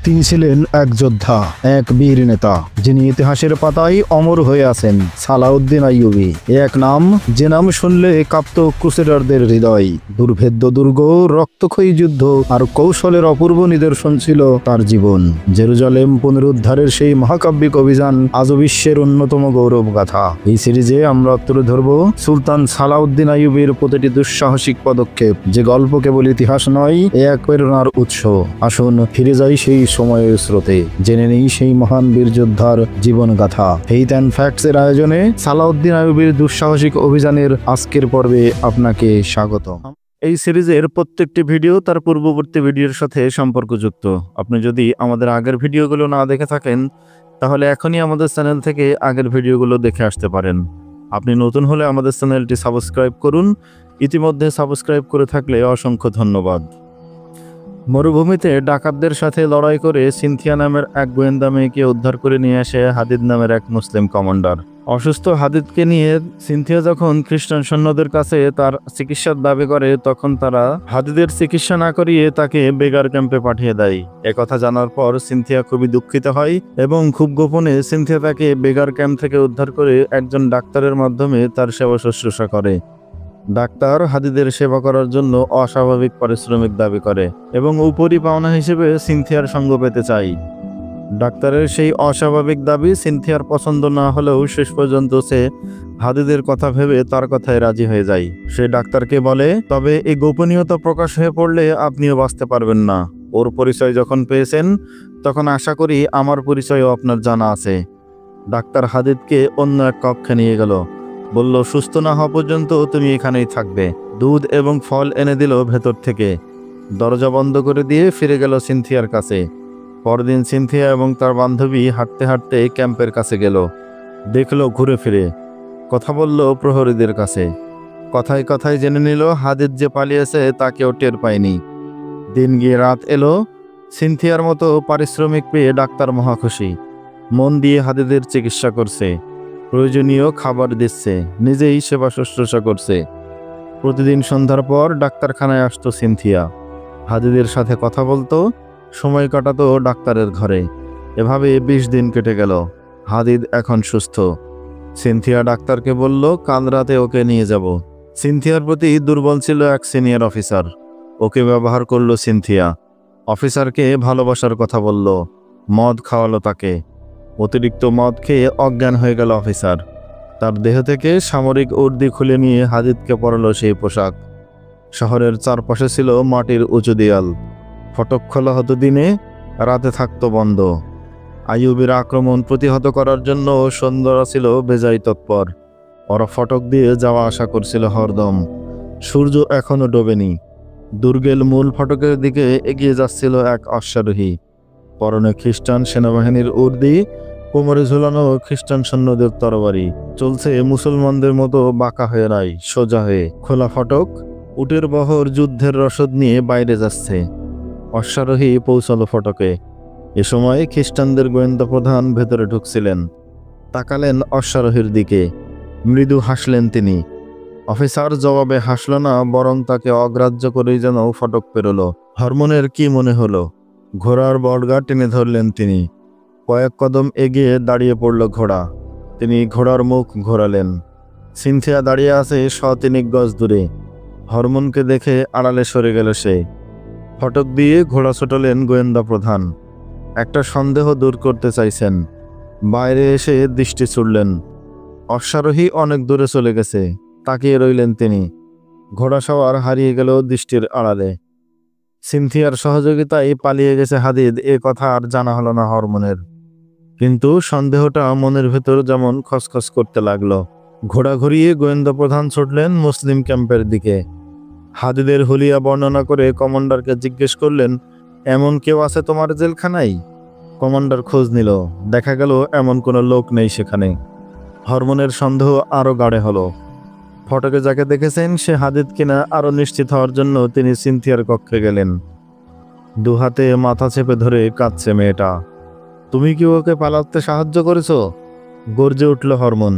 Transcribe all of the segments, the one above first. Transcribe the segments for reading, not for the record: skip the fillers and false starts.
তিনি ছিলেন এক যোদ্ধা, এক বীর নেতা, যিনি ইতিহাসের পাতায় অমর হয়ে আছেন। সালাউদ্দিন আইয়ুবী এক নাম, যে নাম শুনলে কাঁপত ক্রুসেডারদের হৃদয়। দুর্ভেদ্য দুর্গ, রক্তক্ষয়ী যুদ্ধ আর কৌশলের অপূর্ব নিদর্শন ছিল তার জীবন। জেরুজালেম পুনরুদ্ধারের সেই মহাকাব্যিক অভিযান আজও বিশ্বের অন্যতম গৌরব গাথা। এই সিরিজে আমরা তুলে ধরব সুলতান সালাউদ্দিন আইয়ুবীর প্রতিটি দুঃসাহসিক পদক্ষেপ, যে গল্প কেবল ইতিহাস নয়, এক প্রেরণার উৎস। আসুন ফিরে যাই সেই সময়ের স্রোতে, জেনে নেই সেই মহান বীর যোদ্ধার জীবন গাথা। ফেইথ অ্যান্ড ফ্যাক্টস এর আয়োজনে সালাউদ্দিন আইয়ুবীর দুঃসাহসিক অভিযানের আজকের পর্বে আপনাকে স্বাগত। এই সিরিজের প্রত্যেকটি ভিডিও তার পূর্ববর্তী ভিডিওর সাথে সম্পর্কযুক্ত। আপনি যদি আমাদের আগের ভিডিওগুলো না দেখে থাকেন, তাহলে এখনই আমাদের চ্যানেল থেকে আগের ভিডিওগুলো দেখে আসতে পারেন। আপনি নতুন হলে আমাদের চ্যানেলটি সাবস্ক্রাইব করুন। ইতিমধ্যে সাবস্ক্রাইব করে থাকলে অসংখ্য ধন্যবাদ। মরুভূমিতে ডাকাতদের সাথে লড়াই করে সিনথিয়া নামের এক গোয়েন্দা মেয়েকে উদ্ধার করে নিয়ে আসে হাদিদ নামের এক মুসলিম কমান্ডার। অসুস্থ হাদিদকে নিয়ে সিনথিয়া যখন খ্রিস্টান সৈন্যদের কাছে তার চিকিৎসার দাবি করে, তখন তারা হাদিদের চিকিৎসা না করিয়ে তাকে বেগার ক্যাম্পে পাঠিয়ে দেয়। একথা জানার পর সিনথিয়া খুবই দুঃখিত হয় এবং খুব গোপনে সিনথিয়া তাকে বেগার ক্যাম্প থেকে উদ্ধার করে একজন ডাক্তারের মাধ্যমে তার সেবা শুশ্রূষা করে। ডাক্তার হাদিদের সেবা করার জন্য অস্বাভাবিক পারিশ্রমিক দাবি করে এবং উপরি পাওনা হিসেবে সিনথিয়ার সঙ্গ পেতে চায়। ডাক্তারের সেই অস্বাভাবিক দাবি সিনথিয়ার পছন্দ না হলেও শেষ পর্যন্ত সে হাদিদের কথা ভেবে তার কথায় রাজি হয়ে যায়। সে ডাক্তারকে বলে, তবে এই গোপনীয়তা প্রকাশ হয়ে পড়লে আপনিও বাঁচতে পারবেন না। ওর পরিচয় যখন পেয়েছেন, তখন আশা করি আমার পরিচয়ও আপনার জানা আছে। ডাক্তার হাদিদকে অন্য এক কক্ষে নিয়ে গেল, বলল, সুস্থ না হওয়া পর্যন্ত তুমি এখানেই থাকবে। দুধ এবং ফল এনে দিল ভেতর থেকে। দরজা বন্ধ করে দিয়ে ফিরে গেল সিনথিয়ার কাছে। পরদিন সিনথিয়া এবং তার বান্ধবী হাঁটতে হাঁটতে ক্যাম্পের কাছে গেল। দেখলো ঘুরে ফিরে, কথা বলল প্রহরীদের কাছে। কথায় কথায় জেনে নিল হাদিদ যে পালিয়েছে তা কেউ টের পায়নি। দিন গিয়ে রাত এলো। সিনথিয়ার মতো পারিশ্রমিক পেয়ে ডাক্তার মহাখুশি। মন দিয়ে হাদিদের চিকিৎসা করছে, প্রয়োজনীয় খাবার দিচ্ছে, নিজেই সেবা শুশ্রূষা করছে। প্রতিদিন সন্ধ্যার পর ডাক্তারখানায় আসতো সিনথিয়া, হাদিদের সাথে কথা বলতো, সময় কাটাতো ডাক্তারের ঘরে। এভাবে 20 দিন কেটে গেল। হাদিদ এখন সুস্থ। সিনথিয়া ডাক্তারকে বলল, কাল রাতে ওকে নিয়ে যাব। সিনথিয়ার প্রতি দুর্বল ছিল এক সিনিয়র অফিসার। ওকে ব্যবহার করলো সিনথিয়া। অফিসারকে ভালোবাসার কথা বলল, মদ খাওয়ালো তাকে। অতিরিক্ত মদ খেয়ে অজ্ঞান হয়ে গেল অফিসার। তার দেহ থেকে সামরিক উর্দি খুলে নিয়ে হাদিদকে পরালো সেই পোশাক। শহরের চারপাশে ছিল মাটির উঁচু দেয়াল। ফটক খোলা হতো দিনে, রাতে থাকতো বন্ধ। আইয়ুবীর আক্রমণ প্রতিহত করার জন্য সৈন্যরা ছিল বেজায় তৎপর। ওরা ফটক দিয়ে যাওয়া আসা করছিল হরদম। সূর্য এখনো ডোবেনি। দুর্গের মূল ফটকের দিকে এগিয়ে যাচ্ছিল এক অশ্বারোহী, পরনে খ্রিস্টান সেনাবাহিনীর উর্দি, কোমরে ঝুলানো খ্রিস্টান সৈন্যদের তরবারি। চলছে মুসলমানদের মতো বাঁকা হয়ে নয়, সোজা হয়ে। খোলা ফটক, উটের বহর যুদ্ধের রসদ নিয়ে বাইরে যাচ্ছে। অশ্বারোহী পৌঁছালো ফটকে। এ সময় খ্রিস্টানদের গোয়েন্দা প্রধান ভেতরে ঢুকছিলেন। তাকালেন অশ্বারোহীর দিকে, মৃদু হাসলেন তিনি। অফিসার জবাবে হাসল না, বরং তাকে অগ্রাহ্য করেই যেন ফটক পেরোল। হরমোনের কি মনে হলো? ঘোড়ার বড়গা টেনে ধরলেন তিনি। কয়েক কদম এগিয়ে দাঁড়িয়ে পড়ল ঘোড়া। তিনি ঘোড়ার মুখ ঘোরালেন। সিনথিয়া দাঁড়িয়ে আছে 100-3 গজ দূরে। হরমোনকে দেখে আড়ালে সরে গেল সে। ফটক দিয়ে ঘোড়া ছোটালেন গোয়েন্দা প্রধান। একটা সন্দেহ দূর করতে চাইছেন। বাইরে এসে দৃষ্টি ছুড়লেন। অশ্বারোহী অনেক দূরে চলে গেছে। তাকিয়ে রইলেন তিনি। ঘোড়া সওয়ার হারিয়ে গেল দৃষ্টির আড়ালে। সিনথিয়ার সহযোগিতায় পালিয়ে গেছে হাদিদ, এ কথা আর জানা হলো না হরমোনের। কিন্তু সন্দেহটা মনের ভেতর যেমন খসখস করতে লাগলো। ঘোড়া ঘুরিয়ে গোয়েন্দা প্রধান ছুটলেন মুসলিম ক্যাম্পের দিকে। হাদিদের হুলিয়া বর্ণনা করে কমান্ডারকে জিজ্ঞেস করলেন, এমন কেউ আছে তোমার জেলখানায়? কমান্ডার খোঁজ নিল। দেখা গেল এমন কোনো লোক নেই সেখানে। হরমোনের সন্দেহ আরও গাঢ় হলো। ফটকে যাকে দেখেছেন সে হাদিদ কিনা আরও নিশ্চিত হওয়ার জন্য তিনি সিনথিয়ার কক্ষে গেলেন। দুহাতে মাথা চেপে ধরে কাঁদছে মেয়েটা। তুমি কি ওকে পালাতে সাহায্য করেছো? গর্জে উঠল হরমোন।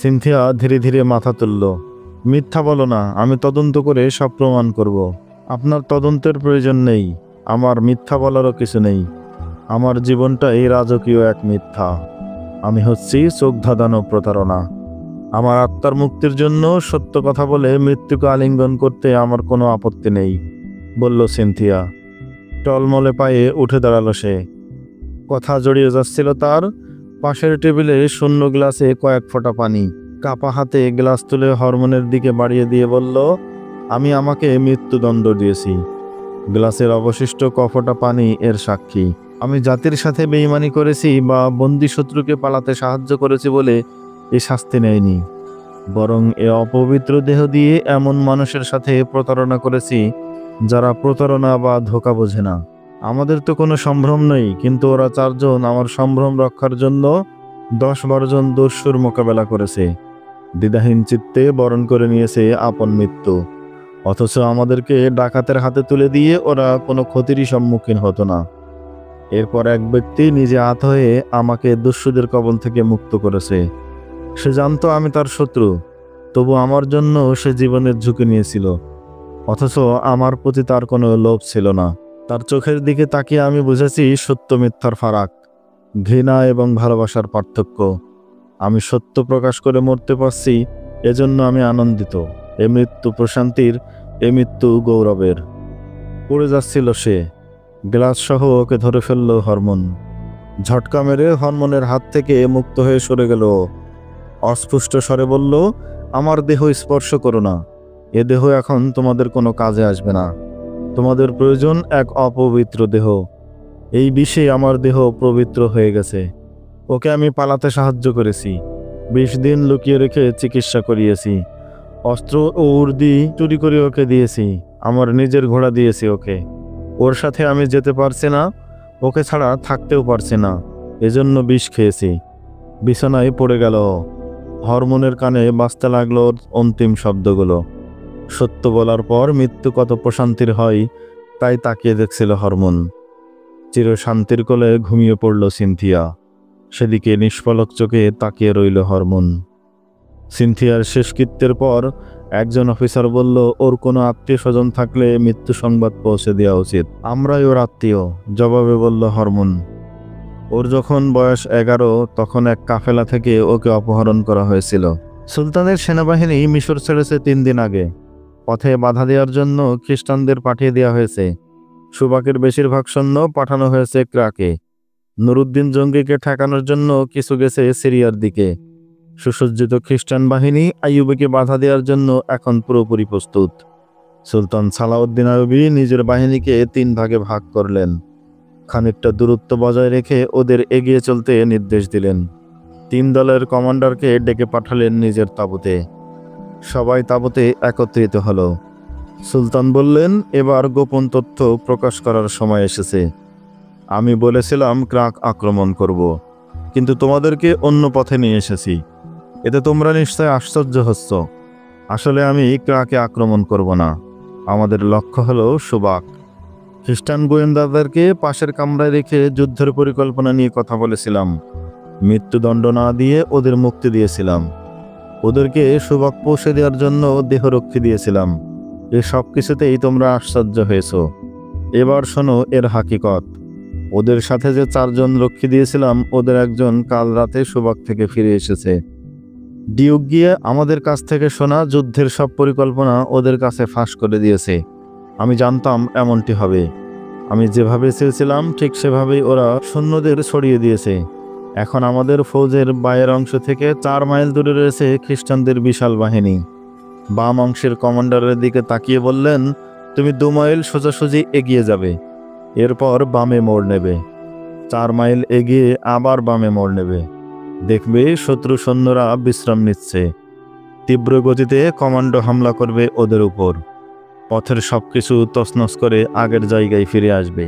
সিনথিয়া ধীরে ধীরে মাথা তুলল। মিথ্যা বলো না, আমি তদন্ত করে সব প্রমাণ করব। আপনার তদন্তের প্রয়োজন নেই, আমার মিথ্যা বলারও কিছু নেই। আমার জীবনটা এই রাজকীয় এক মিথ্যা। আমি হচ্ছি চোখ ধাঁধানো প্রতারণা। আমার আত্মার মুক্তির জন্য সত্য কথা বলে মৃত্যুকে আলিঙ্গন করতে আমার কোনো আপত্তি নেই, বলল সিনথিয়া। টলমলে পায়ে উঠে দাঁড়ালো সে। কথা জড়িয়ে যাচ্ছিল তার। পাশের টেবিলে শূন্য গ্লাসে কয়েক ফোঁটা পানি। কাপা হাতে গ্লাস তুলে হরমোনের দিকে বাড়িয়ে দিয়ে বলল, আমি আমাকে মৃত্যুদণ্ড দিয়েছি। গ্লাসের অবশিষ্ট কফোটা পানি এর সাক্ষী। আমি জাতির সাথে বেইমানি করেছি বা বন্দি শত্রুকে পালাতে সাহায্য করেছি বলে এ শাস্তি নেয়নি, বরং এ অপবিত্র দেহ দিয়ে এমন মানুষের সাথে প্রতারণা করেছি যারা প্রতারণা বা ধোঁকা বোঝে না। আমাদের তো কোনো সম্ভ্রম নেই, কিন্তু ওরা চারজন আমার সম্ভ্রম রক্ষার জন্য 10-12 জন দস্যুর মোকাবেলা করেছে। দ্বিধাহীন চিত্তে বরণ করে নিয়েছে আপন মৃত্যু, অথচ আমাদেরকে ডাকাতের হাতে তুলে দিয়ে ওরা কোনো ক্ষতিরই সম্মুখীন হতো না। এরপর এক ব্যক্তি নিজে আহত হয়ে আমাকে দস্যুদের কবল থেকে মুক্ত করেছে। সে জানতো আমি তার শত্রু, তবু আমার জন্য সে জীবনের ঝুঁকি নিয়েছিল। অথচ আমার প্রতি তার কোনো লোভ ছিল না। তার চোখের দিকে তাকিয়ে আমি বুঝেছি সত্য মিথ্যার ফারাক, ঘৃণা এবং ভালোবাসার পার্থক্য। আমি সত্য প্রকাশ করে মরতে পারছি, এজন্য আমি আনন্দিত। এ মৃত্যু প্রশান্তির, এ মৃত্যু গৌরবের। পড়ে যাচ্ছিল সে। গ্লাস সহ ওকে ধরে ফেলল হরমোন। ঝটকা মেরে হরমোনের হাত থেকে মুক্ত হয়ে সরে গেল। অস্পষ্ট স্বরে বলল, আমার দেহ স্পর্শ করো না। এ দেহ এখন তোমাদের কোনো কাজে আসবে না। তোমাদের প্রয়োজন এক অপবিত্র দেহ। এই বিষে আমার দেহ পবিত্র হয়ে গেছে। ওকে আমি পালাতে সাহায্য করেছি। 20 দিন লুকিয়ে রেখে চিকিৎসা করিয়েছি। অস্ত্র ও উর্দি চুরি করে ওকে দিয়েছি। আমার নিজের ঘোড়া দিয়েছি ওকে। ওর সাথে আমি যেতে পারছি না, ওকে ছাড়া থাকতেও পারছি না, এজন্য বিষ খেয়েছি। বিছানায় পড়ে গেল। হরমোনের কানে বাজতে লাগলো ওর অন্তিম শব্দগুলো। সত্য বলার পর মৃত্যু কত প্রশান্তির হয়, তাই তাকিয়ে দেখছিল হরমোন। চির শান্তির কোলে ঘুমিয়ে পড়ল সিনথিয়া। সেদিকে নিষ্পলক চোখে তাকিয়ে রইল হরমোন। সিনথিয়ার শেষকৃত্যের পর একজন অফিসার বলল, ওর কোনো আত্মীয় স্বজন থাকলে মৃত্যু সংবাদ পৌঁছে দেওয়া উচিত। আমরাই ওর আত্মীয়, জবাবে বলল হরমোন। ওর যখন বয়স 11 তখন এক কাফেলা থেকে ওকে অপহরণ করা হয়েছিল। সুলতানের সেনাবাহিনী মিশর ছেড়েছে 3 দিন আগে। পথে বাধা দেওয়ার জন্য খ্রিস্টানদের পাঠিয়ে দেওয়া হয়েছে। সুবাকের বেশিরভাগ সৈন্য পাঠানো হয়েছে ক্রাকে। নুরুদ্দিন জঙ্গিকে ঠেকানোর জন্য কিছু গেছে সিরিয়ার দিকে। সুসজ্জিত খ্রিস্টান বাহিনী আইয়ুবীকে বাধা দেওয়ার জন্য এখন পুরোপুরি প্রস্তুত। সুলতান সালাউদ্দিন আইয়ুবী নিজের বাহিনীকে 3 ভাগে ভাগ করলেন। খানিকটা দূরত্ব বজায় রেখে ওদের এগিয়ে চলতে নির্দেশ দিলেন। 3 দলের কমান্ডারকে ডেকে পাঠালেন নিজের তাঁবুতে। সবাই তাঁবুতে একত্রিত হলো। সুলতান বললেন, এবার গোপন তথ্য প্রকাশ করার সময় এসেছে। আমি বলেছিলাম ক্রাক আক্রমণ করব, কিন্তু তোমাদেরকে অন্য পথে নিয়ে এসেছি। এতে তোমরা নিশ্চয় আশ্চর্য হচ্ছ। আসলে আমি ক্রাকে আক্রমণ করব না। আমাদের লক্ষ্য হলো সুবাক। খ্রিস্টান গোয়েন্দাদেরকে পাশের কামরায় রেখে যুদ্ধের পরিকল্পনা নিয়ে কথা বলেছিলাম। মৃত্যুদণ্ড না দিয়ে ওদের মুক্তি দিয়েছিলাম। ওদেরকে সুবাক পৌঁছে দেওয়ার জন্য দেহরক্ষী দিয়েছিলাম। এ সব কিছুতেই তোমরা আশ্চর্য হয়েছ। এবার শোনো এর হাকিকত। ওদের সাথে যে 4 জন রক্ষী দিয়েছিলাম, ওদের একজন কাল রাতে সুবাক থেকে ফিরে এসেছে। ডিউক গিয়ে আমাদের কাছ থেকে শোনা যুদ্ধের সব পরিকল্পনা ওদের কাছে ফাঁস করে দিয়েছে। আমি জানতাম এমনটি হবে। আমি যেভাবে চেয়েছিলাম ঠিক সেভাবেই ওরা সৈন্যদের ছড়িয়ে দিয়েছে। এখন আমাদের ফৌজের বাইরের অংশ থেকে 4 মাইল দূরে রয়েছে খ্রিস্টানদের বিশাল বাহিনী। বাম অংশের কমান্ডারের দিকে তাকিয়ে বললেন, তুমি 2 মাইল সোজাসুজি এগিয়ে যাবে, এরপর বামে মোড় নেবে। 4 মাইল এগিয়ে আবার বামে মোড় নেবে। দেখবে শত্রু সৈন্যরা বিশ্রাম নিচ্ছে। তীব্র গতিতে কমান্ডো হামলা করবে ওদের উপর। পথের সবকিছু তছনছ করে আগের জায়গায় ফিরে আসবে।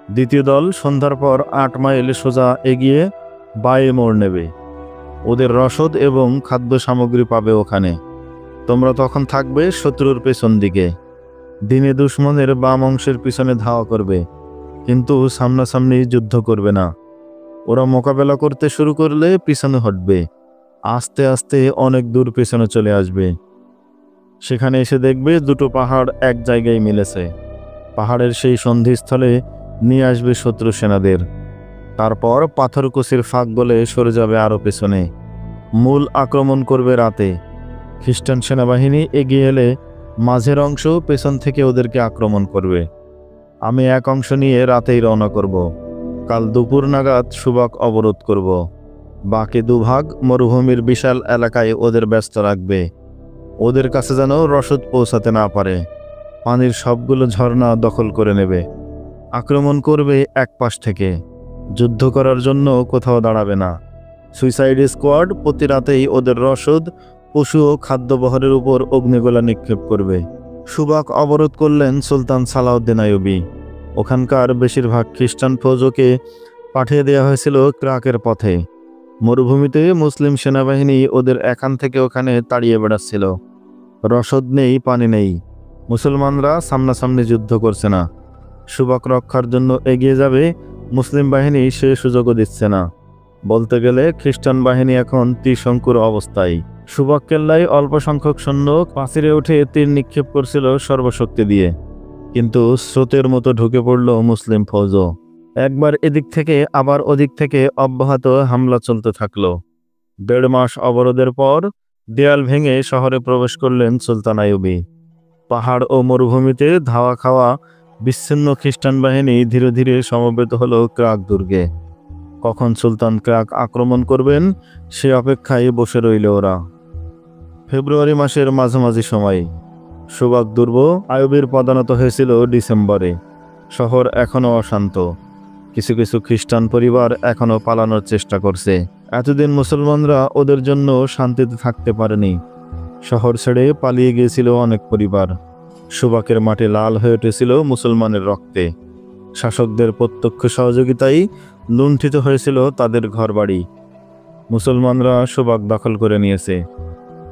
দ্বিতীয় দল সন্ধ্যার পর 8 মাইল সোজা এগিয়ে বাঁয়ে মোড় নেবে। ওদের রসদ এবং খাদ্য সামগ্রী পাবে ওখানে। তোমরা তখন থাকবে শত্রুর পেছন দিকে। দিনে দুশমনের বাম অংশের পিছনে ধাওয়া করবে, কিন্তু সামনাসামনি যুদ্ধ করবে না। ওরা মোকাবেলা করতে শুরু করলে পিছনে হটবে। আস্তে আস্তে অনেক দূর পেছনে চলে আসবে। সেখানে এসে দেখবে 2টো পাহাড় এক জায়গায় মিলেছে। পাহাড়ের সেই সন্ধিস্থলে নিয়ে আসবে শত্রু সেনাদের। তারপর পাথরকুচির ফাঁক গলে সরে যাবে আরও পেছনে। মূল আক্রমণ করবে রাতে। খ্রিস্টান সেনাবাহিনী এগিয়ে এলে মাঝের অংশ পেছন থেকে ওদেরকে আক্রমণ করবে। আমি এক অংশ নিয়ে রাতেই রওনা করব। কাল দুপুর নাগাদ সুবাক অবরোধ করব। বাকি দুভাগ মরুভূমির বিশাল এলাকায় ওদের ব্যস্ত রাখবে। ওদের কাছে যেন রসদ পৌঁছাতে না পারে। পানির সবগুলো ঝর্ণা দখল করে নেবে। আক্রমণ করবে এক পাশ থেকে। যুদ্ধ করার জন্য কোথাও দাঁড়াবে না। সুইসাইড স্কোয়াড প্রতি রাতেই ওদের রসদ, পশু ও খাদ্যবহরের উপর অগ্নিগোলা নিক্ষেপ করবে। সুবাক অবরোধ করলেন সুলতান সালাউদ্দিন আইয়ুবী। ওখানকার বেশিরভাগ খ্রিস্টান ফৌজকে পাঠিয়ে দেওয়া হয়েছিল ক্রাকের পথে। মরুভূমিতে মুসলিম সেনাবাহিনী ওদের এখান থেকে ওখানে তাড়িয়ে বেড়াচ্ছিল। রসদ নেই, পানি নেই। মুসলমানরা সামনাসামনি যুদ্ধ করছে না। সুবাক রক্ষার জন্য এগিয়ে যাবে, মুসলিম বাহিনী সে সুযোগও দিচ্ছে না। বলতে গেলে খ্রিস্টান বাহিনী এখন ত্রিশঙ্কুর অবস্থায়। সুবাক কেল্লায় অল্প সংখ্যক সৈন্য পাচিরে উঠে তীর নিক্ষেপ করছিল সর্বশক্তি দিয়ে, কিন্তু স্রোতের মতো ঢুকে পড়ল মুসলিম ফৌজও। একবার এদিক থেকে আবার ওদিক থেকে অব্যাহত হামলা চলতে থাকলো। 1.5 মাস অবরোধের পর দেয়াল ভেঙে শহরে প্রবেশ করলেন সুলতান আইয়ুবী। পাহাড় ও মরুভূমিতে ধাওয়া খাওয়া বিচ্ছিন্ন খ্রিস্টান বাহিনী ধীরে ধীরে সমবেত হলো ক্রাক দুর্গে। কখন সুলতান ক্রাক আক্রমণ করবেন সে অপেক্ষায় বসে রইল ওরা। ফেব্রুয়ারি মাসের মাঝামাঝি সময়। সুবাক দুর্গ আইয়ুবীর পদানত হয়েছিল ডিসেম্বরে। শহর এখনও অশান্ত। কিছু কিছু খ্রিস্টান পরিবার এখনও পালানোর চেষ্টা করছে। এতদিন মুসলমানরা ওদের জন্য শান্তিতে থাকতে পারেনি। শহর ছেড়ে পালিয়ে গিয়েছিল অনেক পরিবার। সুবাকের মাটি লাল হয়ে উঠেছিল মুসলমানের রক্তে। শাসকদের প্রত্যক্ষ সহযোগিতায় লুণ্ঠিত হয়েছিল তাদের ঘরবাড়ি। মুসলমানরা সুবাক দখল করে নিয়েছে।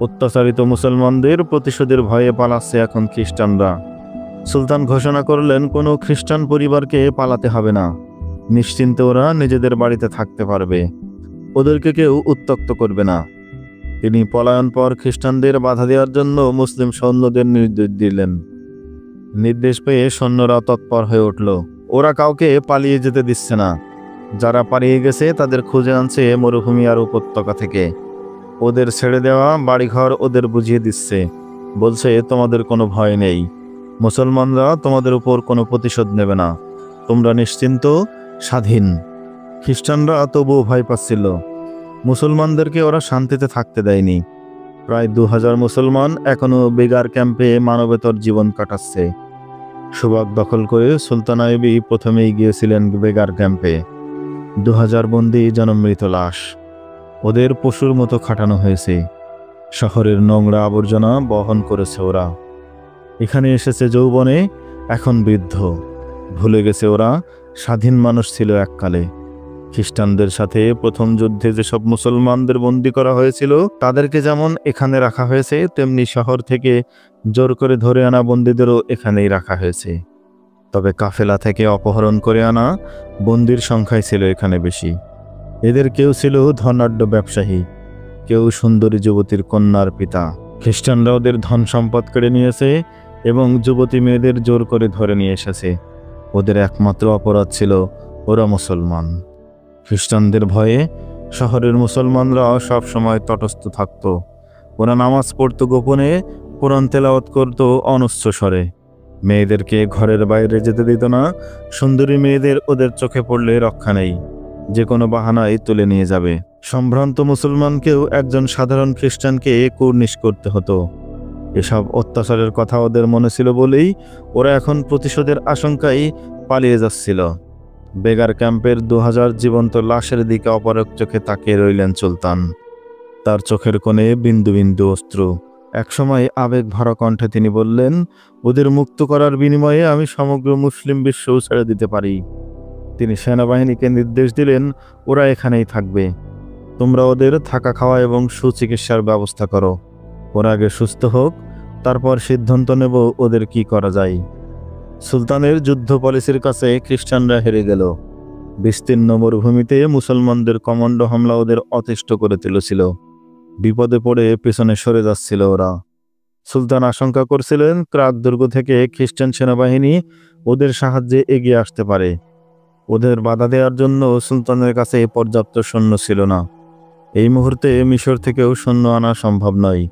অত্যাচারিত মুসলমানদের প্রতিশোধের ভয়ে পালাচ্ছে এখন খ্রিস্টানরা। সুলতান ঘোষণা করলেন কোনো খ্রিস্টান পরিবারকে পালাতে হবে না। নিশ্চিন্তে ওরা নিজেদের বাড়িতে থাকতে পারবে। ওদেরকে কেউ উত্ত্যক্ত করবে না। তিনি পলায়ন পর খ্রিস্টানদের বাধা দেওয়ার জন্য মুসলিম সৈন্যদের নির্দেশ দিলেন। নির্দেশ পেয়ে সৈন্যরা তৎপর হয়ে উঠল। ওরা কাউকে পালিয়ে যেতে দিচ্ছে না। যারা পালিয়ে গেছে তাদের খুঁজে আনছে মরুভূমি আর উপত্যকা থেকে। ওদের ছেড়ে দেওয়া বাড়িঘর ওদের বুঝিয়ে দিচ্ছে। বলছে তোমাদের কোনো ভয় নেই। মুসলমানরা তোমাদের উপর কোনো প্রতিশোধ নেবে না। তোমরা নিশ্চিন্ত, স্বাধীন। খ্রিস্টানরা তবুও ভয় পাচ্ছিল। মুসলমানদেরকে ওরা শান্তিতে থাকতে দেয়নি। প্রায় 2000 মুসলমান এখনও বেগার ক্যাম্পে মানবেতর জীবন কাটাচ্ছে। সুবাক দখল করে সুলতান আইয়ুবী প্রথমেই গিয়েছিলেন বেগার ক্যাম্পে। 2000 বন্দী যেন মৃত লাশ। ওদের পশুর মতো খাটানো হয়েছে। শহরের নোংরা আবর্জনা বহন করেছে ওরা। এখানে এসেছে যৌবনে, এখন বৃদ্ধ। ভুলে গেছে ওরা স্বাধীন মানুষ ছিল এককালে। খ্রিস্টানদের সাথে প্রথম যুদ্ধে যেসব মুসলমানদের বন্দী করা হয়েছিল তাদেরকে যেমন এখানে রাখা হয়েছে, তেমনি শহর থেকে জোর করে ধরে আনা বন্দীদেরও এখানেই রাখা হয়েছে। তবে কাফেলা থেকে অপহরণ করে আনা বন্দীর সংখ্যাই ছিল এখানে বেশি। এদের কেউ ছিল ধনাঢ্য ব্যবসায়ী, কেউ সুন্দরী যুবতীর কন্যার পিতা। খ্রিস্টানরা ওদের ধন সম্পদ কেড়ে নিয়েছে এবং যুবতী মেয়েদের জোর করে ধরে নিয়ে এসেছে। ওদের একমাত্র অপরাধ ছিল ওরা মুসলমান। খ্রিস্টানদের ভয়ে শহরের মুসলমানরা সব সময় তটস্থ থাকত। ওরা নামাজ পড়ত গোপনে, কোরআন তেলাওয়াত করত অনুচ্চ স্বরে। মেয়েদেরকে ঘরের বাইরে যেতে দিত না। সুন্দরী মেয়েদের ওদের চোখে পড়লে রক্ষা নেই, যে কোনো বাহানায় তুলে নিয়ে যাবে। সম্ভ্রান্ত মুসলমানকেও একজন সাধারণ খ্রিস্টানকে কুর্নিশ করতে হতো। এসব অত্যাচারের কথা ওদের মনে ছিল বলেই ওরা এখন প্রতিশোধের আশঙ্কায় পালিয়ে যাচ্ছিল। বেগার ক্যাম্পের 2000 জীবন্ত লাশের দিকে অপলক চোখে তাকিয়ে রইলেন সুলতান। তার চোখের কোণে বিন্দু বিন্দু অশ্রু। একসময় আবেগ ভরা কণ্ঠে তিনি বললেন, ওদের মুক্ত করার বিনিময়ে আমি সমগ্র মুসলিম বিশ্বও ছেড়ে দিতে পারি। তিনি সেনাবাহিনীকে নির্দেশ দিলেন, ওরা এখানেই থাকবে। তোমরা ওদের থাকা খাওয়া এবং সুচিকিৎসার ব্যবস্থা করো। ওরা আগে সুস্থ হোক, তারপর সিদ্ধান্ত নেব ওদের কি করা যায়। সুলতানের যুদ্ধ পলিসির কাছে খ্রিস্টানরা হেরে গেল। বিস্তীর্ণ মরুভূমিতে মুসলমানদের কমান্ডো হামলা ওদের অতিষ্ঠ করে তুলেছিল। বিপদে পড়ে পেছনে সরে যাচ্ছিল ওরা। সুলতান আশঙ্কা করছিলেন ক্রাক দুর্গ থেকে খ্রিস্টান সেনাবাহিনী ওদের সাহায্যে এগিয়ে আসতে পারে। ওদের বাধা দেওয়ার জন্য সুলতানের কাছে পর্যাপ্ত সৈন্য ছিল না। এই মুহূর্তে মিশর থেকেও সৈন্য আনা সম্ভব নয়।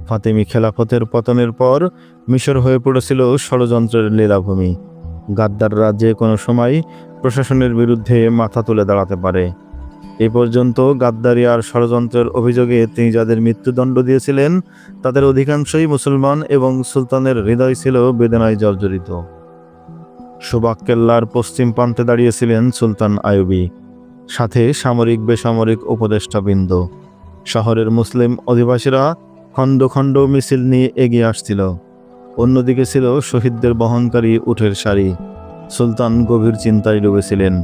ফাতেমি খেলাফতের পতনের পর মিশর হয়ে পড়েছিল ষড়যন্ত্রের লীলাভূমি। গাদ্দাররা যে কোনো সময় প্রশাসনের বিরুদ্ধে মাথা তুলে দাঁড়াতে পারে। এ পর্যন্ত গাদ্দারি আর ষড়যন্ত্রের অভিযোগে তিনি যাদের মৃত্যুদণ্ড দিয়েছিলেন তাদের অধিকাংশই মুসলমান এবং সুলতানের হৃদয় ছিল বেদনায় জর্জরিত। সুবাক কেল্লার পশ্চিম প্রান্তে দাঁড়িয়েছিলেন সুলতান আইয়ুবী, সাথে সামরিক বেসামরিক উপদেষ্টাবৃন্দ। শহরের মুসলিম অধিবাসীরা খণ্ড খণ্ড মিছিল নিয়ে এগিয়ে আসছিল। অন্যদিকে ছিল শহীদদের বহনকারী উটের সারি। সুলতান গভীর চিন্তায় ডুবেছিলেন।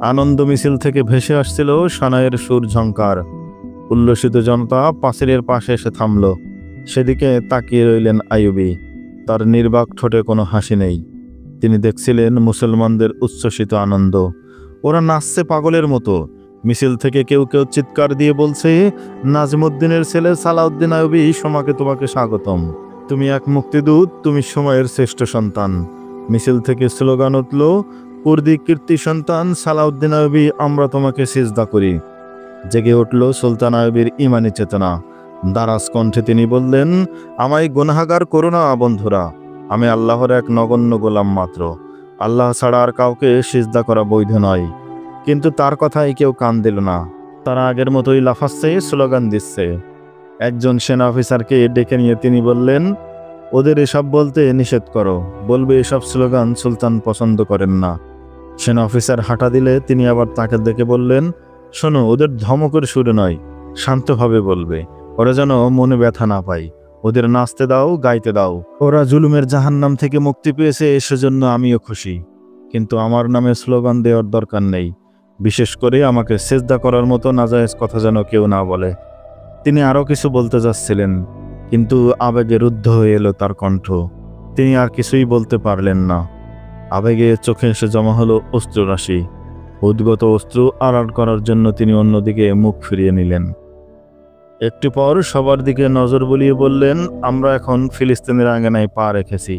আনন্দ মিছিল থেকে ভেসে আসছিল সানাইয়ের সুর ঝংকার। উল্লসিত জনতা পাঁচিলের পাশে এসে থামল। সেদিকে তাকিয়ে রইলেন আইয়ুবী। তার নির্বাক ঠোঁটে কোনো হাসি নেই। তিনি দেখছিলেন মুসলমানদের উচ্ছ্বসিত আনন্দ। ওরা নাচছে পাগলের মতো। মিছিল থেকে কেউ কেউ চিৎকার দিয়ে বলছে, নাজমুদ্দিনের ছেলে সালাউদ্দিন আইয়ুবী, তোমাকে স্বাগতম। তুমি এক মুক্তিদূত, তুমি সময়ের শ্রেষ্ঠ সন্তান। মিছিল থেকে স্লোগান উঠল, কুর্দি কীর্তি সন্তান সালাউদ্দিন আইয়ুবী, আমরা তোমাকে সিজদা করি। জেগে উঠল সুলতান আইয়ুবীর ইমানি চেতনা। দারাজ কণ্ঠে তিনি বললেন, আমায় গুনাহগার করো না বন্ধুরা। আমি আল্লাহর এক নগণ্য গোলাম মাত্র। আল্লাহ ছাড়া আর কাউকে সিজদা করা বৈধ নয়। কিন্তু তার কথায় কেউ কান দিল না। তারা আগের মতোই লাফাচ্ছে, স্লোগান দিচ্ছে। একজন সেনা অফিসারকে ডেকে নিয়ে তিনি বললেন, ওদের এসব বলতে নিষেধ করো। বলবে এসব স্লোগান সুলতান পছন্দ করেন না। সেনা অফিসার হাঁটা দিলে তিনি আবার তাকে দেখে বললেন, শোনো, ওদের ধমকের সুরে নয়, শান্তভাবে বলবে। ওরা যেন মনে ব্যথা না পায়। ওদের নাচতে দাও, গাইতে দাও। ওরা জুলুমের জাহান্নাম থেকে মুক্তি পেয়েছে, সেজন্য আমিও খুশি। কিন্তু আমার নামে স্লোগান দেওয়ার দরকার নেই। বিশেষ করে আমাকে সেজদা করার মতো নাজায়েজ কথা যেন কেউ না বলে। তিনি আরও কিছু বলতে যাচ্ছিলেন, কিন্তু আবেগে রুদ্ধ হয়ে এলো তার কণ্ঠ। তিনি আর কিছুই বলতে পারলেন না। আবেগে চোখে এসে জমা হলো অশ্রুরাশি। উদ্গত অশ্রু আড়াল করার জন্য তিনি অন্যদিকে মুখ ফিরিয়ে নিলেন। একটু পর সবার দিকে নজর বুলিয়ে বললেন, আমরা এখন ফিলিস্তিনের আঙ্গিনায় পা রেখেছি।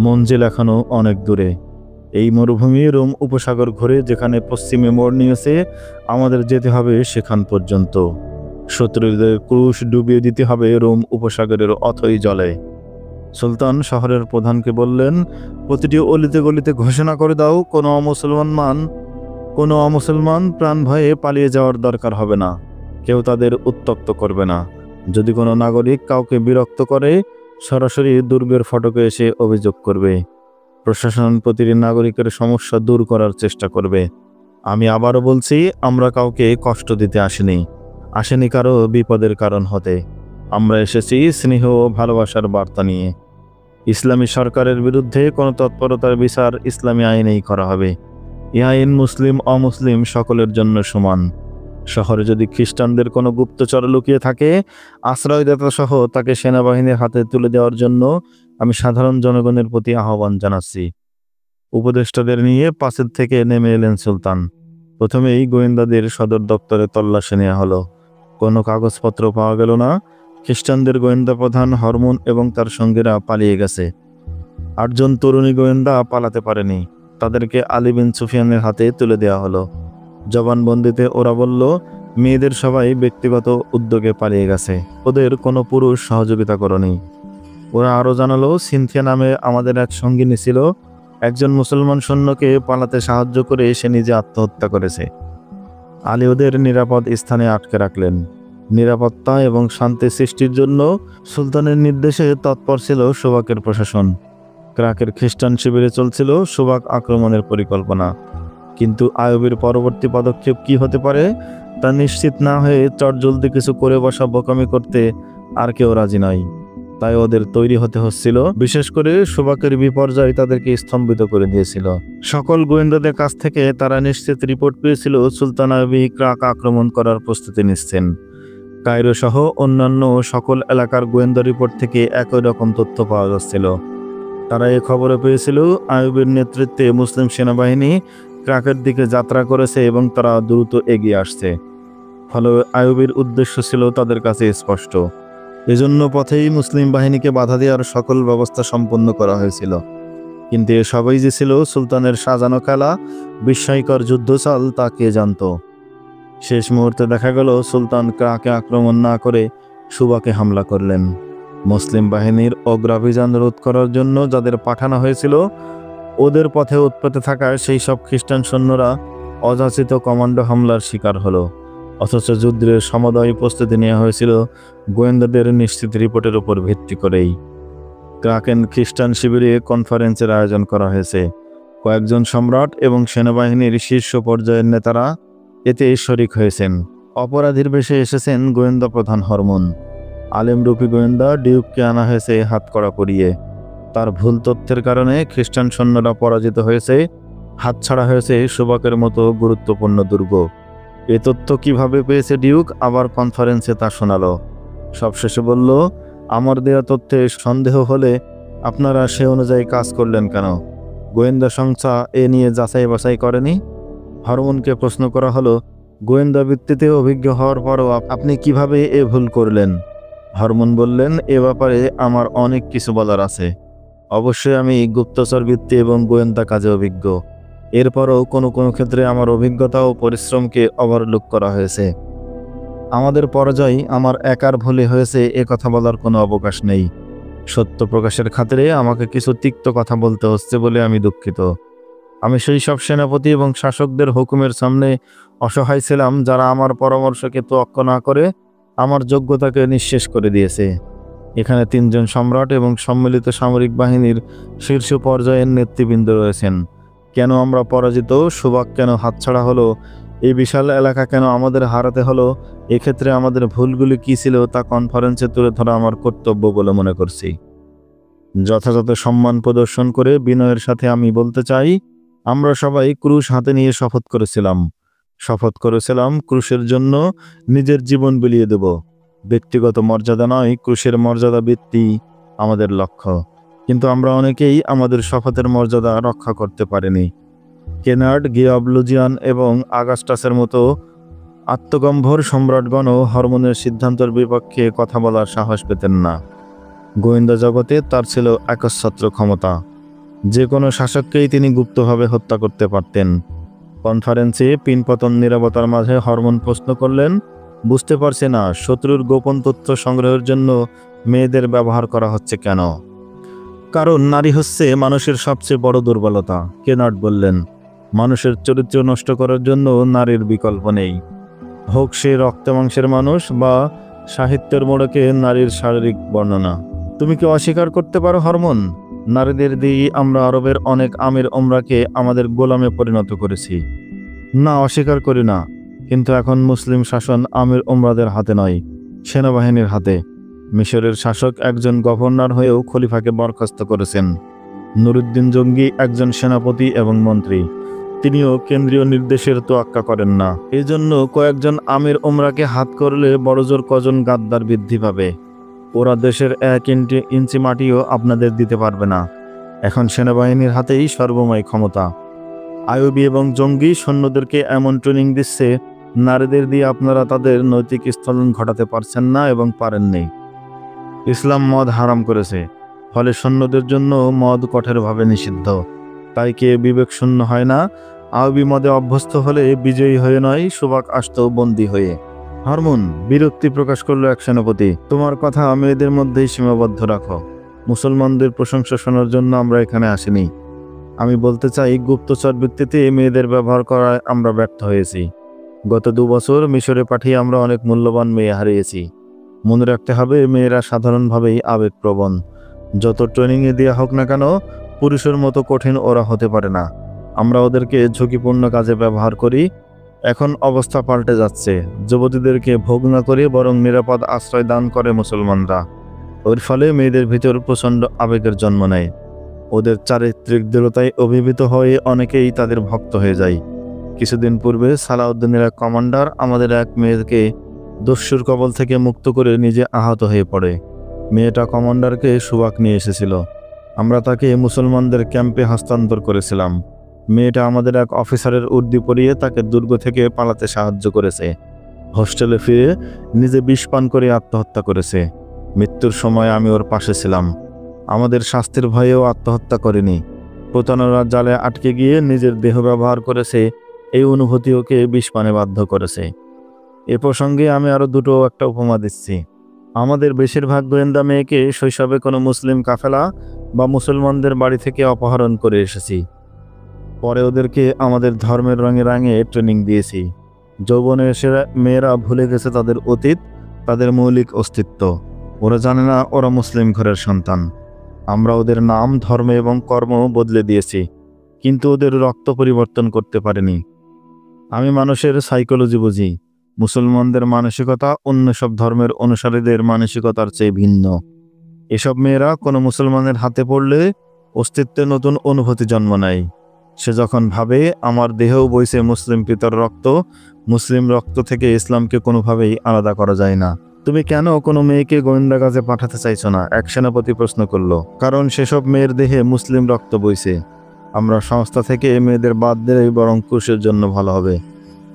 মঞ্জিল এখনো অনেক দূরে। এই মরুভূমি রোম উপসাগর ঘুরে যেখানে পশ্চিমে মোড় নিয়েছে, আমাদের যেতে হবে সেখান পর্যন্ত। শত্রুদের ক্রুশ ডুবিয়ে দিতে হবে রোম উপসাগরের অথই জলে। সুলতান শহরের প্রধানকে বললেন, প্রতিটি অলিতে গলিতে ঘোষণা করে দাও, কোনো অমুসলমান প্রাণ ভয়ে পালিয়ে যাওয়ার দরকার হবে না। কেউ তাদের উত্ত্যক্ত করবে না। যদি কোনো নাগরিক কাউকে বিরক্ত করে, সরাসরি দুর্গের ফটকে এসে অভিযোগ করবে। প্রশাসন প্রতিটি নাগরিকের সমস্যা দূর করার চেষ্টা করবে। আমি আবারও বলছি, আমরা কাউকে কষ্ট দিতে আসেনি কারো বিপদের কারণ হতে। আমরা এসেছি স্নেহ ও ভালোবাসার বার্তা নিয়ে। ইসলামী সরকারের বিরুদ্ধে কোনো তৎপরতার বিচার ইসলামী আইনেই করা হবে। এই আইন মুসলিম অমুসলিম সকলের জন্য সমান। শহরে যদি খ্রিস্টানদের কোনো গুপ্তচর লুকিয়ে থাকে, আশ্রয়দাতা সহ তাকে সেনাবাহিনীর হাতে তুলে দেওয়ার জন্য আমি সাধারণ জনগণের প্রতি আহ্বান জানাচ্ছি। উপদেষ্টাদের নিয়ে পাঁচিল থেকে নেমে এলেন সুলতান। প্রথমেই গোয়েন্দাদের সদর দপ্তরে তল্লাশি নেওয়া হলো। কোনো কাগজপত্র পাওয়া গেল না। খ্রিস্টানদের গোয়েন্দা প্রধান হরমোন এবং তার সঙ্গীরা পালিয়ে গেছে। 8 জন তরুণী গোয়েন্দা পালাতে পারেনি। তাদেরকে আলী বিন সুফিয়ানের হাতে তুলে দেওয়া হলো। জবানবন্দিতে ওরা বলল, মেয়েদের সবাই ব্যক্তিগত উদ্যোগে পালিয়ে গেছে, ওদের কোনো পুরুষ সহযোগিতা করেনি। ওরা আরও জানালো, সিনথিয়া নামে আমাদের এক সঙ্গিনী ছিল। একজন মুসলমান সৈন্যকে পালাতে সাহায্য করে সে নিজে আত্মহত্যা করেছে। আলী ওদের নিরাপদ স্থানে আটকে রাখলেন। নিরাপত্তা এবং শান্তি সৃষ্টির জন্য সুলতানের নির্দেশে তৎপর ছিল সুবাকের প্রশাসন। ক্রাকের খ্রিস্টান শিবিরে চলছিল সুবাক আক্রমণের পরিকল্পনা। কিন্তু আইয়ুবীর পরবর্তী পদক্ষেপ কি হতে পারে তা নিশ্চিত না হয়ে চটজলদি কিছু করে বসা বোকামি করতে আর কেউ রাজি নয়। তাই ওদের তৈরি হতে হচ্ছিল। বিশেষ করে সুবাকের বিপর্যয় তাদেরকে স্তম্ভিত করে দিয়েছিল। সকল গোয়েন্দাদের কাছ থেকে তারা নিশ্চিত রিপোর্ট পেয়েছিল সুলতান আইয়ুবী ক্রাক আক্রমণ করার প্রস্তুতি নিচ্ছেন। কায়রো সহ অন্যান্য সকল এলাকার গোয়েন্দা রিপোর্ট থেকে একই রকম তথ্য পাওয়া যাচ্ছিল। তারা এই খবরে পেয়েছিল আইয়ুবীর নেতৃত্বে মুসলিম সেনাবাহিনী ক্রাকের দিকে যাত্রা করেছে এবং তারা দ্রুত এগিয়ে আসছে। ফলে আইয়ুবীর উদ্দেশ্য ছিল তাদের কাছে স্পষ্ট। এজন্য পথেই মুসলিম বাহিনীকে বাধা দেওয়ার সকল ব্যবস্থা সম্পন্ন করা হয়েছিল। কিন্তু এ সবই যে ছিল সুলতানের সাজানো খেলা, বিস্ময়কর যুদ্ধচাল, তা কে জানত। শেষ মুহূর্তে দেখা গেল সুলতান কাকে আক্রমণ না করে সুবাকে হামলা করলেন। মুসলিম বাহিনীর অগ্রাভিযান রোধ করার জন্য যাদের পাঠানো হয়েছিল, ওদের পথে উৎপেতে থাকা সেই সব খ্রিস্টান সৈন্যরা অযাচিত কমান্ডো হামলার শিকার হলো। অথচ যুদ্ধের সমদয় প্রস্তুতি নেওয়া হয়েছিল গোয়েন্দাদের নিশ্চিত রিপোর্টের উপর ভিত্তি করেই। ক্রাকেন খ্রিস্টান শিবিরে কনফারেন্সের আয়োজন করা হয়েছে। কয়েকজন সম্রাট এবং সেনাবাহিনীর শীর্ষ পর্যায়ের নেতারা এতে শরিক হয়েছেন। অপরাধীর বেশে এসেছেন গোয়েন্দা প্রধান হরমোন। আলেমরূপী গোয়েন্দা ডিউককে আনা হয়েছে হাতকড়া পরিয়ে। তার ভুল তথ্যের কারণে খ্রিস্টান সৈন্যরা পরাজিত হয়েছে, হাতছাড়া হয়েছে সুবাকের মতো গুরুত্বপূর্ণ দুর্গ। এ তথ্য কিভাবে পেয়েছে ডিউক, আবার কনফারেন্সে তা শোনালো। সবশেষে বলল, আমার দেয়া তথ্যে সন্দেহ হলে আপনারা সে অনুযায়ী কাজ করলেন কেন? গোয়েন্দা সংস্থা এ নিয়ে যাচাই বাছাই করেনি? হরমোনকে প্রশ্ন করা হলো, গোয়েন্দা ভিত্তিতে অভিজ্ঞ হওয়ার পরও আপনি কিভাবে এ ভুল করলেন? হরমোন বললেন, এ ব্যাপারে আমার অনেক কিছু বলার আছে। অবশ্যই আমি গুপ্তচর বৃত্তি এবং গোয়েন্দা কাজে অভিজ্ঞ। এরপরও কোনো কোনো ক্ষেত্রে আমার অভিজ্ঞতা ও পরিশ্রমকে ওভারলুক করা হয়েছে। আমাদের পরাজয় আমার একার ভুলে হয়েছে এ কথা বলার কোনো অবকাশ নেই। সত্য প্রকাশের খাতিরে আমাকে কিছু তিক্ত কথা বলতে হচ্ছে বলে আমি দুঃখিত। আমি সেই সব সেনাপতি এবং শাসকদের হুকুমের সামনে অসহায় ছিলাম যারা আমার পরামর্শকে তোয়াক্কা না করে আমার যোগ্যতাকে নিঃশেষ করে দিয়েছে। এখানে 3 জন সম্রাট এবং সম্মিলিত সামরিক বাহিনীর শীর্ষ পর্যায়ের নেতৃবৃন্দ রয়েছেন। কেন আমরা পরাজিত, সুবাক কেন হাতছাড়া হলো, এই বিশাল এলাকা কেন আমাদের হারাতে হলো, এক্ষেত্রে আমাদের ভুলগুলি কী ছিল তা কনফারেন্সে তুলে ধরা আমার কর্তব্য বলে মনে করছি। যথাযথ সম্মান প্রদর্শন করে বিনয়ের সাথে আমি বলতে চাই, আমরা সবাই ক্রুশ হাতে নিয়ে শপথ করেছিলাম ক্রুশের জন্য নিজের জীবন বিলিয়ে দেব। ব্যক্তিগত মর্যাদা নয়, ক্রুশের মর্যাদা বৃত্তি আমাদের লক্ষ্য। কিন্তু আমরা অনেকেই আমাদের শপথের মর্যাদা রক্ষা করতে পারিনি। কেনার্ড, গিয়াবলুজিয়ান এবং আগাস্টাসের মতো আত্মগম্ভর সম্রাটগণও হরমোনের সিদ্ধান্তের বিপক্ষে কথা বলার সাহস পেতেন না। গোয়েন্দা জগতে তার ছিল একচ্ছত্র ক্ষমতা। যে কোনো শাসককেই তিনি গুপ্তভাবে হত্যা করতে পারতেন। কনফারেন্সে পিনপতন নীরবতার মাঝে হরমোন প্রশ্ন করলেন, বুঝতে পারছি না শত্রুর গোপন তথ্য সংগ্রহের জন্য মেয়েদের ব্যবহার করা হচ্ছে কেন? কারণ নারী হচ্ছে মানুষের সবচেয়ে বড় দুর্বলতা, কেনার্ড বললেন। মানুষের চরিত্র নষ্ট করার জন্য নারীর বিকল্প নেই। হোক সে রক্ত মাংসের মানুষ বা সাহিত্যের মোড়কে নারীর শারীরিক বর্ণনা। তুমি কি অস্বীকার করতে পারো হরমোন? নারীদের দিয়ে আমরা আরবের অনেক আমির ওমরাকে আমাদের গোলামে পরিণত করেছি। না, অস্বীকার করি না। কিন্তু এখন মুসলিম শাসন আমির ওমরাদের হাতে নয়, সেনাবাহিনীর হাতে। মিশরের শাসক একজন গভর্নর হয়েও খলিফাকে বরখাস্ত করেছেন। নুরুদ্দিন জঙ্গি একজন সেনাপতি এবং মন্ত্রী, তিনিও কেন্দ্রীয় নির্দেশের তোয়াক্কা করেন না। এই জন্য কয়েকজন আমির ওমরাকে হাত করলে বড়জোর কজন গাদ্দার বৃদ্ধি পাবে। ওরা দেশের 1 ইঞ্চি মাটিও আপনাদের দিতে পারবে না। এখন সেনাবাহিনীর হাতেই সর্বময় ক্ষমতা। আইয়ুবী এবং জঙ্গি সৈন্যদেরকে এমন ট্রেনিং দিচ্ছে, নারীদের দিয়ে আপনারা তাদের নৈতিক স্থলন ঘটাতে পারছেন না এবং পারেননি। ইসলাম মদ হারাম করেছে, ফলে সৈন্যদের জন্য মদ কঠোরভাবে নিষিদ্ধ। তাই কে বিবেক শূন্য হয় না। আইয়ুবী মদে অভ্যস্ত হলে বিজয়ী হয়ে নয়, সুবাক আসত বন্দী হয়ে। হরমোন বিরক্তি প্রকাশ করলো এক সেনাপতি। তোমার কথা মেয়েদের মধ্যেই সীমাবদ্ধ রাখো। মুসলমানদের প্রশংসা শোনার জন্য আমরা এখানে আসিনি। আমি বলতে চাই, গুপ্তচর ভিত্তিতে মেয়েদের ব্যবহার করায় আমরা ব্যর্থ হয়েছি। গত 2 বছর মিশরে পাঠিয়ে আমরা অনেক মূল্যবান মেয়ে হারিয়েছি। মনে রাখতে হবে, মেয়েরা সাধারণভাবেই আবেগপ্রবণ। যত ট্রেনিংয়ে দেওয়া হোক না কেন, পুরুষের মতো কঠিন ওরা হতে পারে না। আমরা ওদেরকে ঝুঁকিপূর্ণ কাজে ব্যবহার করি। এখন অবস্থা পাল্টে যাচ্ছে। যুবতীদেরকে ভোগ না করে বরং নিরাপদ আশ্রয় দান করে মুসলমানরা। ওর ফলে মেয়েদের ভিতর প্রচণ্ড আবেগের জন্ম নেয়। ওদের চারিত্রিক দৃঢ়তায় অভিভূত হয়ে অনেকেই তাদের ভক্ত হয়ে যায়। কিছুদিন পূর্বে সালাউদ্দিনের এক কমান্ডার আমাদের এক মেয়েকে দস্যুর কবল থেকে মুক্ত করে নিজে আহত হয়ে পড়ে। মেয়েটা কমান্ডারকে সুবাক নিয়ে এসেছিল। আমরা তাকে মুসলমানদের ক্যাম্পে হস্তান্তর করেছিলাম। মেয়েটা আমাদের এক অফিসারের উর্দি পরিয়ে তাকে দুর্গ থেকে পালাতে সাহায্য করেছে। হোস্টেলে ফিরে নিজে বিষ পান করে আত্মহত্যা করেছে। মৃত্যুর সময় আমি ওর পাশে ছিলাম। আমাদের শাস্তির ভয়েও আত্মহত্যা করেনি। প্রতারণার জালে আটকে গিয়ে নিজের দেহ ব্যবহার করেছে। এই অনুভূতি ওকে বিষপানে বাধ্য করেছে। এ প্রসঙ্গে আমি আরও একটা উপমা দিচ্ছি। আমাদের বেশিরভাগ গোয়েন্দা মেয়েকে শৈশবে কোনো মুসলিম কাফেলা বা মুসলমানদের বাড়ি থেকে অপহরণ করে এসেছি। পরে ওদেরকে আমাদের ধর্মের রঙে রঙে ট্রেনিং দিয়েছি। যৌবনে এসে মেয়েরা ভুলে গেছে তাদের অতীত, তাদের মৌলিক অস্তিত্ব। ওরা জানে না ওরা মুসলিম ঘরের সন্তান। আমরা ওদের নাম, ধর্ম এবং কর্ম বদলে দিয়েছি, কিন্তু ওদের রক্ত পরিবর্তন করতে পারিনি। আমি মানুষের সাইকোলজি বুঝি। মুসলমানদের মানসিকতা অন্য সব ধর্মের অনুসারীদের মানসিকতার চেয়ে ভিন্ন। এসব মেয়েরা কোনো মুসলমানের হাতে পড়লে অস্তিত্বে নতুন অনুভূতি জন্ম নেয়। সে যখন ভাবে আমার দেহেও বইছে মুসলিম পিতার রক্ত, মুসলিম রক্ত থেকে ইসলামকে কোনোভাবেই আলাদা করা যায় না। তুমি কেন কোনো মেয়েকে গোয়েন্দা কাজে পাঠাতে চাইছো না? এক সেনাপতি প্রশ্ন করল। কারণ সেসব মেয়ের দেহে মুসলিম রক্ত বইছে। আমরা সংস্থা থেকে মেয়েদের বাদ দিলেই বরং কুশের জন্য ভালো হবে।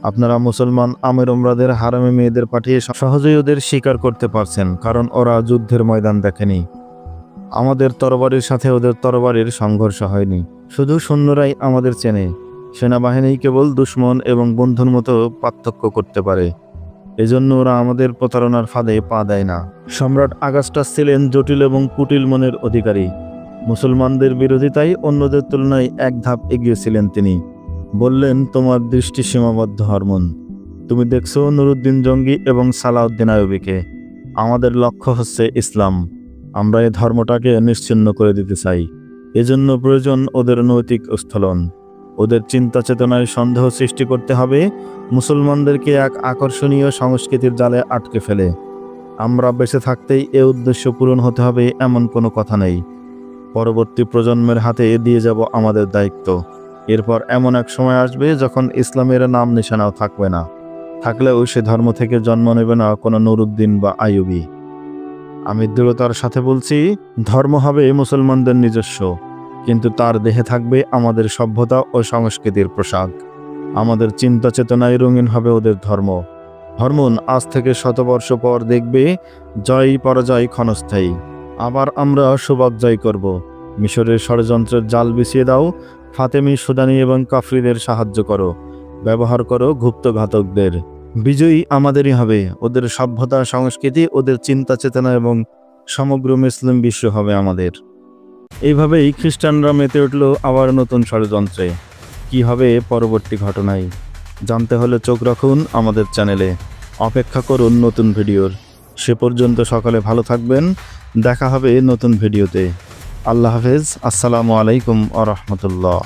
আপনারা মুসলমান আমির উমরাদের হারামে মেয়েদের পাঠিয়ে সহজেই ওদের স্বীকার করতে পারছেন, কারণ ওরা যুদ্ধের ময়দান দেখেনি। আমাদের তরবারির সাথে ওদের তরবারির সংঘর্ষ হয়নি। শুধু সৈন্যরাই আমাদের চেনে। সেনাবাহিনী কেবল দুশ্মন এবং বন্ধুর মতো পার্থক্য করতে পারে। এজন্য ওরা আমাদের প্রতারণার ফাঁদে পা দেয় না। সম্রাট আগাস্টাস ছিলেন জটিল এবং কুটিল মনের অধিকারী। মুসলমানদের বিরোধিতায় অন্যদের তুলনায় এক ধাপ এগিয়ে ছিলেন তিনি। বললেন, তোমার দৃষ্টি সীমাবদ্ধ হরমোন। তুমি দেখছো নুরুদ্দিন জঙ্গি এবং সালাউদ্দিন আইয়ুবীকে। আমাদের লক্ষ্য হচ্ছে ইসলাম। আমরা এই ধর্মটাকে নিশ্চিহ্ন করে দিতে চাই। এজন্য প্রয়োজন ওদের নৈতিক উত্তোলন। ওদের চিন্তা চেতনায় সন্দেহ সৃষ্টি করতে হবে, মুসলমানদেরকে এক আকর্ষণীয় সংস্কৃতির জালে আটকে ফেলে। আমরা বেঁচে থাকতেই এ উদ্দেশ্য পূরণ হতে হবে এমন কোনো কথা নেই। পরবর্তী প্রজন্মের হাতে দিয়ে যাব আমাদের দায়িত্ব। এরপর এমন এক সময় আসবে যখন ইসলামের নাম নিশানাও থাকবে না। থাকলেও সে ধর্ম থেকে জন্ম নেবে না কোনো নুরুদ্দিন বা আইয়ুবী। আমি দৃঢ়তার সাথে বলছি, ধর্ম হবে মুসলমানদের নিজস্ব, কিন্তু তার দেহে থাকবে আমাদের সভ্যতা ও সংস্কৃতির পোশাক। আমাদের চিন্তা চেতনায় রঙিন হবে ওদের ধর্ম। হরমোন আজ থেকে শতবর্ষ পর দেখবে জয় পরাজয় ক্ষণস্থায়ী। আবার আমরা সুবাদ জয় করব। মিশরের ষড়যন্ত্রের জাল বিছিয়ে দাও। ফাতেমি, সুদানি এবং কাফরিদের সাহায্য করো। ব্যবহার করো গুপ্তঘাতকদের। বিজয়ী আমাদেরই হবে। ওদের সভ্যতা, সংস্কৃতি, ওদের চিন্তা চেতনা এবং সমগ্র মুসলিম বিশ্ব হবে আমাদের। এইভাবেই খ্রিস্টানরা মেতে উঠল আবার নতুন ষড়যন্ত্রে। কি হবে পরবর্তী ঘটনায় জানতে হলে চোখ রাখুন আমাদের চ্যানেলে। অপেক্ষা করুন নতুন ভিডিওর। সে পর্যন্ত সকলে ভালো থাকবেন। দেখা হবে নতুন ভিডিওতে। আল্লাহ হাফেজ। আসসালামু আলাইকুম ওয়া রাহমাতুল্লাহ।